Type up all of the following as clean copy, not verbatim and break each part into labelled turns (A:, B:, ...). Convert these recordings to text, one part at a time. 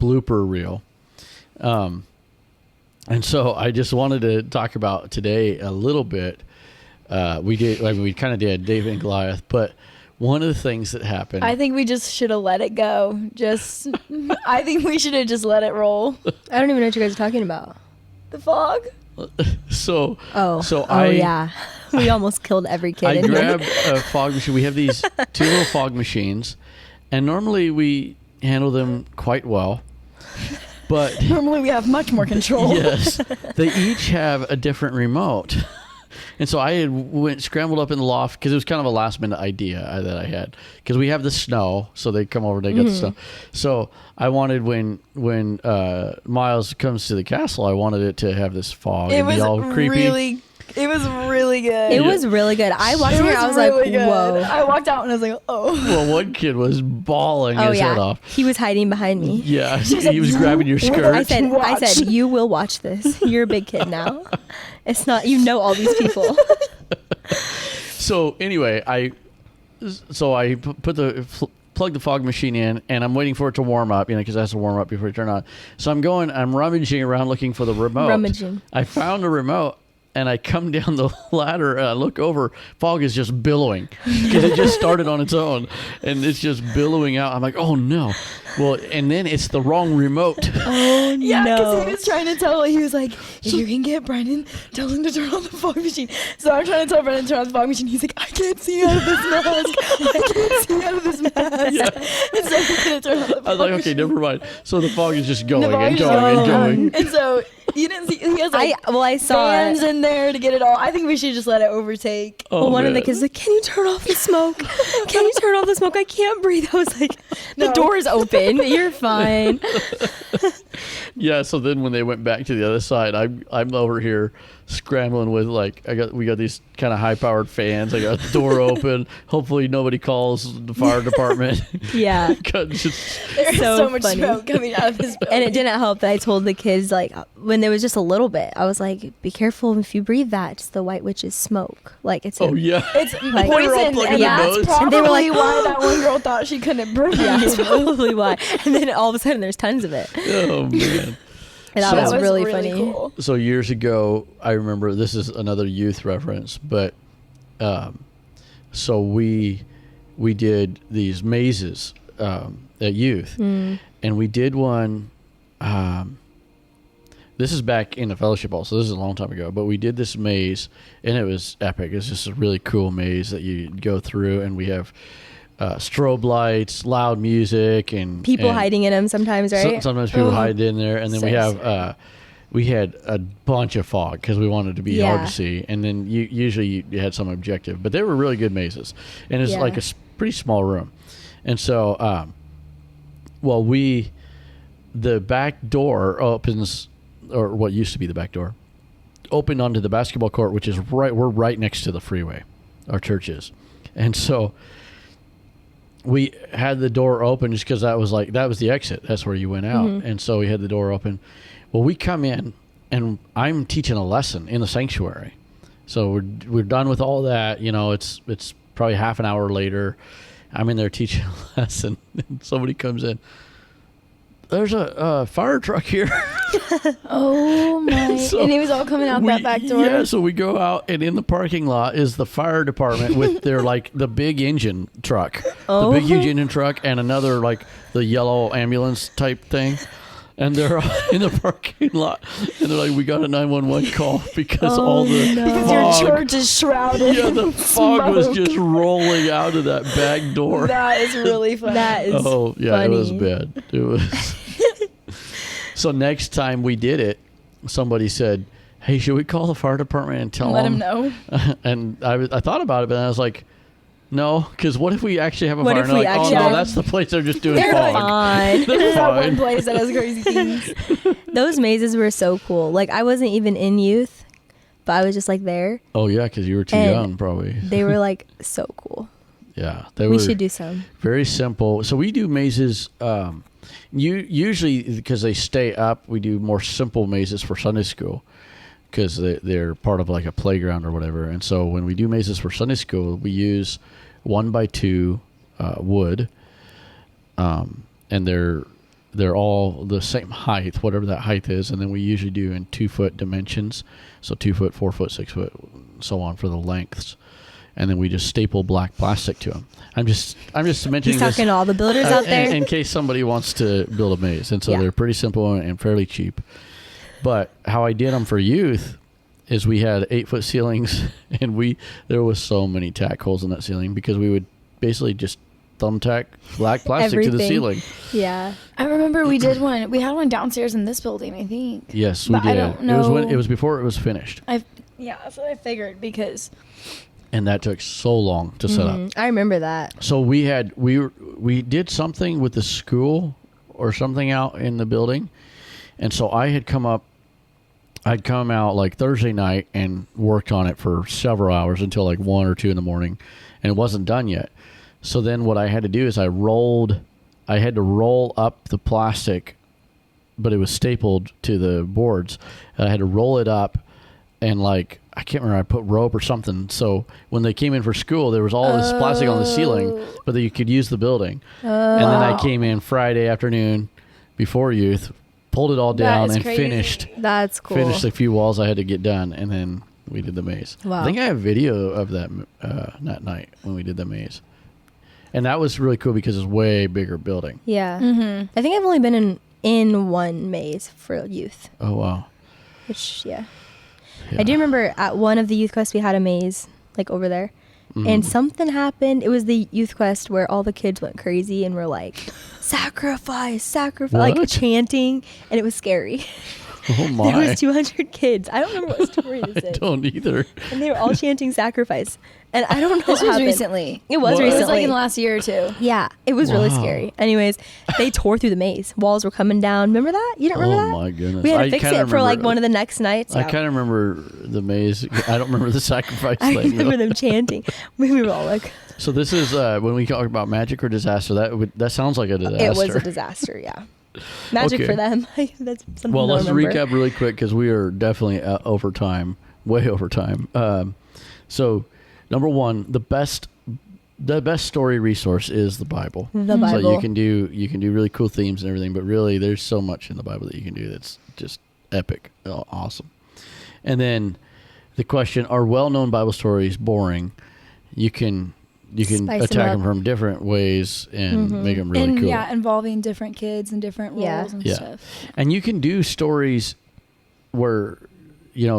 A: Blooper Reel. And so I just wanted to talk about today a little bit. We kind of did David and Goliath, but one of the things that happened.
B: I think we just should have let it go. I think we should have just let it roll.
C: I don't even know what you guys are talking about.
B: The fog.
C: Yeah. We almost killed every kid.
A: I grabbed a fog machine. We have these 2 little fog machines, and normally we handle them quite well. But
B: normally we have much more control.
A: Yes, they each have a different remote. And so I had scrambled up in the loft because it was kind of a last minute idea that I had, because we have the snow, so they come over, they got the snow. So I wanted when Miles comes to the castle, I wanted it to have this fog and be all creepy.
B: It was really good.
C: It was really good. I walked in here, I was really like, whoa.
B: I walked out and I was like, oh.
A: Well, one kid was bawling his head off.
C: He was hiding behind me.
A: Yeah, he was grabbing your skirt.
C: I said, you will watch this. You're a big kid now. It's not, you know all these people.
A: So anyway, I plug the fog machine in, and I'm waiting for it to warm up, because it has to warm up before it turn on. So I'm rummaging around looking for the remote. I found the remote, and I come down the ladder, and I look over. Fog is just billowing because it just started on its own, and it's just billowing out. I'm like, oh no. Well, and then it's the wrong remote.
C: Oh,
B: yeah,
C: no.
B: because he was trying to tell, he was like, if you can get Brendan, tell him to turn on the fog machine. So I'm trying to tell Brendan to turn on the fog machine. He's like, I can't see out of this mask. I can't see out of this mask.
A: Yeah.
B: And so he's going to turn on the fog
A: I was like, okay,
B: machine.
A: never mind. So the fog is just going and going and going.
B: And so you didn't see, he has
C: I saw
B: fans in there to get it all. I think we should just let it overtake.
C: One of the kids was like, can you turn off the smoke? Can you turn off the smoke? I can't breathe. I was like, the door is open. You're fine.
A: Yeah, so then when they went back to the other side, I'm over here scrambling with we got these kind of high powered fans. I got the door open. Hopefully nobody calls the fire department.
C: Yeah.
B: There's so much smoke coming out of this building.
C: And it didn't help that I told the kids, when there was just a little bit, I was like, be careful if you breathe that. It's the White Witch's smoke.
B: It's
A: poison.
B: And that's probably why that one girl thought she couldn't breathe.
C: Yeah, that's probably why. And then all of a sudden there's tons of it.
A: Oh man.
C: And that was really funny.
B: Cool.
A: So years ago, I remember, this is another youth reference, but so we did these mazes at youth, and we did one. This is back in the fellowship hall, so this is a long time ago. But we did this maze, and it was epic. It's just a really cool maze that you go through, and we have strobe lights, loud music, and
C: people hiding in them sometimes, right?
A: Sometimes people hide in there, and then we had a bunch of fog because we wanted it to be hard to see, and then usually you had some objective, but they were really good mazes, and it's like a pretty small room, and so the back door opens, or what used to be the back door, opened onto the basketball court, which is we're right next to the freeway, our church is, and so we had the door open just because that was the exit. That's where you went out. And so we had the door open. Well, we come in, and I'm teaching a lesson in the sanctuary. So we're done with all that. It's probably half an hour later. I'm in there teaching a lesson, and somebody comes in. There's a fire truck here.
B: Oh my. And it was all coming out that back door.
A: Yeah, so we go out, and in the parking lot is the fire department with their the big engine truck. The big huge engine truck, and another the yellow ambulance type thing. And they're in the parking lot, and they're like, we got a 911 call because
B: because your church is shrouded.
A: Yeah, the fog was just rolling out of that back door.
B: That is really funny.
C: That is funny.
A: It was bad. It was. So next time we did it, somebody said, hey, should we call the fire department and tell them?
B: Let them know.
A: And I thought about it, but I was like, no, because what if we actually have a fire?
C: What if we actually
A: no, that's the place they're just doing fog.
C: Fine.
B: There's that one place that has crazy things.
C: Those mazes were so cool. I wasn't even in youth, but I was just there.
A: Oh yeah, because you were too young, probably.
C: They were so cool.
A: Yeah,
C: we should do some.
A: Very simple. So we do mazes. Usually because they stay up, we do more simple mazes for Sunday school because they're part of a playground or whatever. And so when we do mazes for Sunday school, we use 1x2 wood, and they're they're all the same height, whatever that height is, and then we usually do in 2 foot dimensions, so 2 foot, 4 foot, 6 foot, so on for the lengths, and then we just staple black plastic to them. I'm just mentioning
C: He's talking
A: this
C: to all the builders out there.
A: in case somebody wants to build a maze, and so
C: Yeah.
A: they're pretty simple and fairly cheap. But how I did them for youth is we had 8 foot ceilings, and there was so many tack holes in that ceiling because we would basically just thumbtack black plastic to the
C: Everything.
A: ceiling.
C: Yeah.
B: I remember we did one. We had one downstairs in this building, I think.
A: Yes, we
B: But
A: did.
B: I don't
A: It was
B: know.
A: before it was finished,
B: Yeah, that's what I figured because
A: and that took so long to set up.
C: I remember that.
A: So we did something with the school or something out in the building, and so I'd come out like Thursday night and worked on it for several hours until like 1 or 2 in the morning, and it wasn't done yet. So then what I had to do is I had to roll up the plastic, but it was stapled to the boards. And I had to roll it up, and like, I can't remember, I put rope or something. So when they came in for school, there was all this plastic on the ceiling, but that you could use the building. And then I came in Friday afternoon before youth, pulled it all down
B: is
A: and
B: crazy.
C: That's cool.
A: finished the few walls I had to get done, and then we did the maze.
C: Wow.
A: I think I have video of that night when we did the maze. And that was really cool because it's way bigger building.
C: Yeah.
B: Mm-hmm.
C: I think I've only been in one maze for youth,
A: Oh, wow.
C: which, yeah.
A: Yeah.
C: I do remember at one of the youth quests we had a maze, like over there. And something happened. It was the youth quest where all the kids went crazy and were like, sacrifice, like
A: What?
C: chanting. And it was scary.
A: Oh, my.
C: There was 200 kids. I don't remember what story this
A: I
C: is.
A: don't either.
C: And they were all chanting sacrifice. And I don't know
B: this
C: what
B: was
C: happened.
B: recently.
C: It was
A: What?
B: It
C: recently.
B: was like in the last year or two.
C: Yeah, it was really
A: Wow.
C: scary. Anyways, they tore through the maze. Walls were coming down. Remember that? You don't remember
A: Oh,
C: that?
A: my goodness.
C: We had to
A: I
C: fix
A: kinda
C: it for like
A: remember-
C: one of the next nights.
A: I
C: Yeah.
A: kind of remember the maze. I don't remember the sacrifice
C: I
A: thing.
C: remember
A: though.
C: them chanting. We were all like,
A: So this is when we talk about magic or disaster. That sounds like a disaster.
C: it was a disaster. Yeah, magic
A: Okay.
C: for them. That's something
A: Well,
C: to
A: let's
C: remember.
A: recap really quick because we are definitely over time, way over time. So, number one, the best story resource is the Bible.
C: The
A: So
C: Bible.
A: you can do really cool themes and everything, but really, there's so much in the Bible that you can do that's just epic, awesome. And then the question: are well-known Bible stories boring? You can
C: Spice 'em
A: attack
C: up.
A: them from different ways and make them really
B: and
A: cool.
B: yeah, involving different kids and different roles
C: Yeah.
B: and
A: Yeah.
B: stuff.
A: And you can do stories where,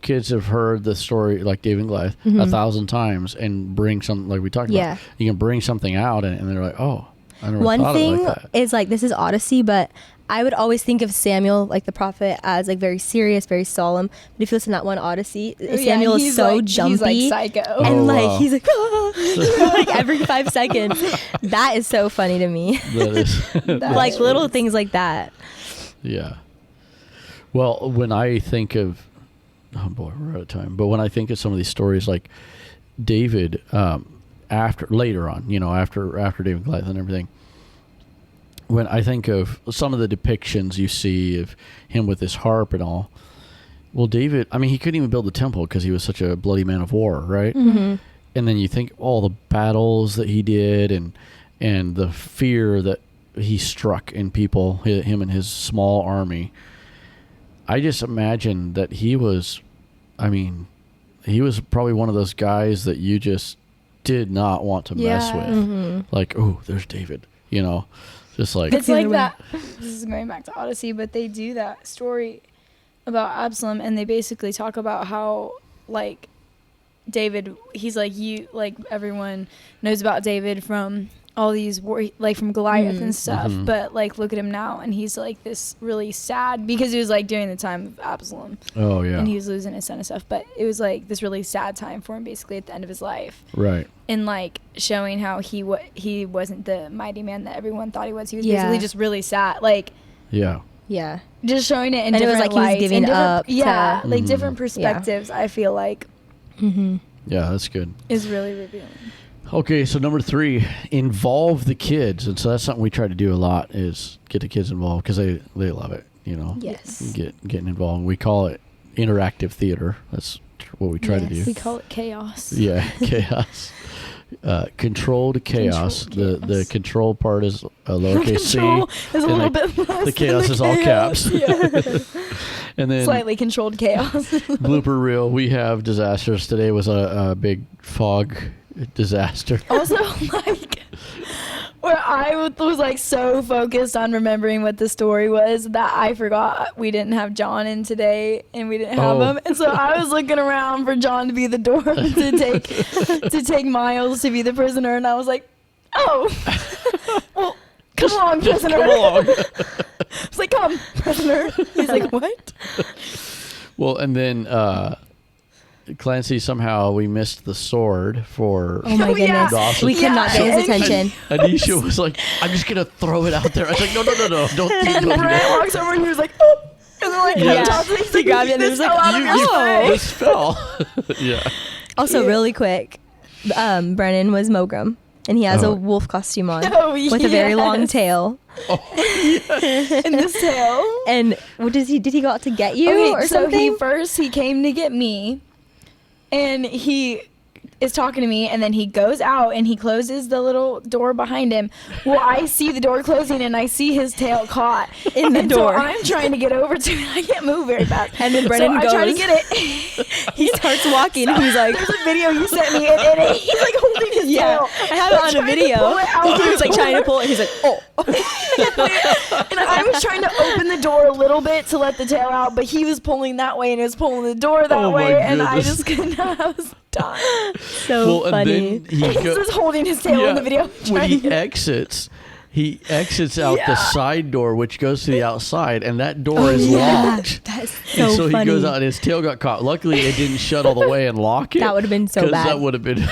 A: kids have heard the story like David and Goliath 1,000 times and bring something like we talked
C: Yeah.
A: about. You can bring something out and they're like, oh, I never
C: One
A: thought
C: thing
A: of it like that.
C: is like, this is Odyssey, but I would always think of Samuel, like the prophet, as like very serious, very solemn. But if you listen to that one Odyssey, Samuel is so jumpy.
B: He's like psycho.
A: Oh,
C: And like
A: wow.
C: he's like, like every 5 seconds. That is so funny to me.
A: That is,
C: Like little things like that.
A: yeah. Well, when I think of, oh boy, we're out of time. But when I think of some of these stories, like David, later on, after David and Goliath and everything, when I think of some of the depictions you see of him with his harp and all, well, David, I mean, he couldn't even build the temple because he was such a bloody man of war, right?
C: Mm-hmm.
A: And then you think all the battles that he did and the fear that he struck in people, him and his small army. I just imagine that he was probably one of those guys that you just did not want to mess
B: Yeah.
A: with.
C: Mm-hmm.
A: Like, oh, there's David, just like,
B: It's
C: the
B: like
C: other way.
B: that. This is going back to Odyssey, but they do that story about Absalom, and they basically talk about how like David. He's like everyone knows about David from all these from Goliath and stuff.
A: Mhm.
B: But like look at him now, and he's like this really sad because it was like during the time of Absalom,
A: oh yeah,
B: and he was losing his son and stuff. But it was like this really sad time for him, basically at the end of his life.
A: right.
B: And like showing how he wasn't the mighty man that everyone thought he was. He was
C: Yeah.
B: basically just really sad. Like
A: Yeah.
C: Yeah.
B: just showing it in
C: And it was
B: different
C: like he was
B: lights,
C: giving
B: and different-
C: up to-
B: Yeah, like
A: Mhm.
B: different perspectives. I feel like
C: Mm-hmm.
A: Yeah, that's good.
B: is really revealing.
A: Okay, so number 3, involve the kids. And so that's something we try to do a lot is get the kids involved because they love it,
C: Yes.
A: Getting involved. We call it interactive theater. That's what we try to do.
C: Yes.
B: We call it chaos.
A: Yeah, chaos. Controlled chaos.
B: Controlled
A: The
B: chaos.
A: control part is a lowercase c.
B: Control is a
A: and
B: little bit less
A: the chaos
B: than
A: is all caps.
B: Yeah.
A: And then
B: Slightly controlled chaos.
A: blooper reel. We have disasters. Today was a big fog disaster.
B: Also, like, where I was like so focused on remembering what the story was that I forgot we didn't have John in today and we didn't have him, and so I was looking around for John to be the door to take Miles to be the prisoner, and I was like, oh, well, come along, prisoner.
A: Come along.
B: I was like, come, prisoner. He's like, what?
A: Well, and then Clancy, somehow we missed the sword for.
C: Oh my
B: Oh, yeah.
C: goodness.
A: Dawson.
C: We could not get his
B: Yeah.
C: attention.
A: Anisha was like, I'm just going to throw it out there. I was like, no, don't
B: And
A: do
B: Brent
A: that.
B: walks over and he was like, oh. And then like,
A: Yeah.
B: he's like,
C: grabbed it and
B: this
C: he was like,
B: fell out of
A: You,
B: your
A: you
B: way.
A: this fell. Yeah.
C: Also,
B: Yeah.
C: really quick, Brennan was Mogram, and he has
A: Oh.
C: a wolf costume on
B: Oh,
C: with a very long
B: yes.
C: tail.
B: In this tail.
C: And what does he? Did he go out to get you
B: Okay,
C: or
B: so
C: something?
B: he came to get me, and he is talking to me, and then he goes out and he closes the little door behind him. Well, I see the door closing and I see his tail caught
C: In the
B: and
C: door.
B: So I'm trying to get over to it. I can't move very fast.
C: And then
B: so
C: Brennan
B: I try to
C: goes.
B: get it.
C: He starts walking. and he's like,
B: There's a video you sent me, and he's like holding his
C: yeah,
B: tail.
C: I have it on a
B: Trying to
C: video.
B: pull it out.
C: He was like trying to pull it. He's like, oh.
B: And I was trying to open the door a little bit to let the tail out, but he was pulling that way and it was pulling the door that
A: Oh my
B: way, and I
A: goodness.
B: just could not. I was dying.
C: So
A: Well,
C: funny.
A: and then
B: He's just holding his tail in the video.
A: When
B: trying
A: he
B: to-
A: exits out the
B: Yeah.
A: side door, which goes to the outside, and that door is locked.
C: That's
A: And
C: so
A: so
C: funny.
A: he goes out, and his tail got caught. Luckily, it didn't shut all the way and lock it.
C: That would have been so
A: 'cause
C: bad.
A: That would have been.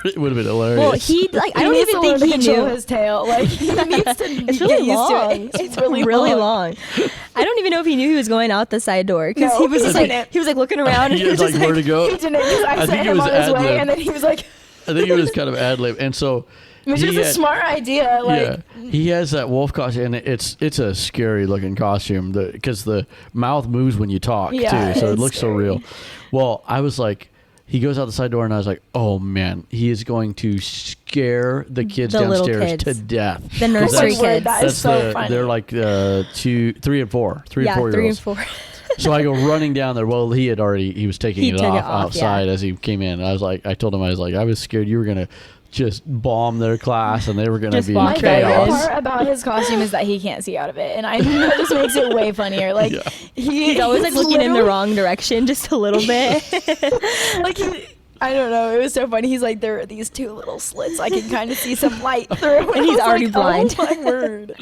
A: It would have been hilarious.
C: Well, he like I
B: He
C: don't
B: needs
C: even
B: to learn
C: think
B: to
C: he
B: control
C: knew.
B: his tail. Like he needs to
C: It's
B: get
C: really
B: used
C: long.
B: to it. It's really,
C: really
B: long.
C: long. I don't even know if he knew he was going out the side door because
B: No,
C: he was
B: he
C: just like
B: didn't.
C: he was like looking around and
A: he
C: he
A: was
C: was
A: like,
C: just
A: where to
C: like,
A: go?
B: He didn't because I
A: I think
B: sent
A: it
B: him
A: was
B: on his way,
A: ad-lib.
B: and then he was like,
A: I think it was kind of ad lib, and so
B: which was a smart idea. Like,
A: yeah, he has that wolf costume, and it's a scary looking costume because the mouth moves when you talk
B: Yeah,
A: too, so it
B: it's
A: looks so
B: scary.
A: real. Well, I was like, he goes out the side door, and I was like, oh man, he is going to scare the kids
C: The little
A: downstairs
C: kids.
A: to death.
C: the nursery
B: Oh my word,
C: kids.
B: that is so funny.
A: They're like 2, 3, and 4, 3
C: yeah,
A: and 4
C: 3
A: year
C: and
A: olds.
C: 4.
A: So I go running down there. Well, he was taking
C: He
A: it
C: took
A: off
C: it off,
A: outside
C: yeah.
A: as he came in. I told him, I was scared you were gonna just bomb their class and they were gonna
C: Just
A: be
C: walk
B: my favorite
C: right in.
A: chaos.
B: part about his costume is that he can't see out of it, and I think that just makes it way funnier. Like
A: Yeah.
C: He's always like looking in the wrong direction just a little bit.
B: Like I don't know. It was so funny. He's like, there are these two little slits. I can kind of see some light through,
C: And he's
B: I was
C: already
B: like,
C: blind.
B: Oh my word.